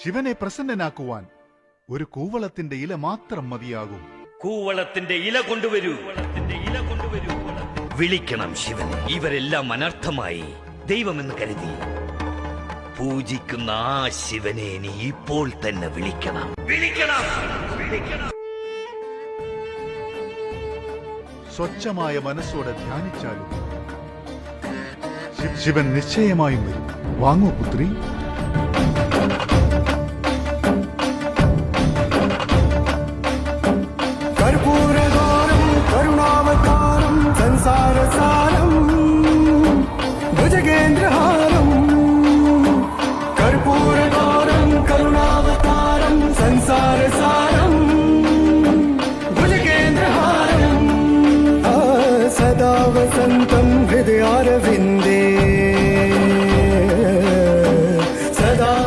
ശിവനെ പ്രസന്നനാക്കുവാൻ ഒരു കൂവളത്തിന്റെ ഇല മാത്രം മതിയാകും. കൂവളത്തിന്റെ ഇല കൊണ്ടുവരൂ. വിളിക്കണം ശിവനെ. ഇവരെല്ലാം അനർത്ഥമായി ദൈവമെന്ന് കരുതി പൂജിക്കുന്ന ആ ശിവനെ നീ ഇപ്പോൾ തന്നെ വിളിക്കണം. സ്വച്ഛമായ മനസ്സോടെ ധ്യാനിച്ചാലും ശിവൻ നിശ്ചയമായും വരും. വാങ്ങൂ പുത്രി.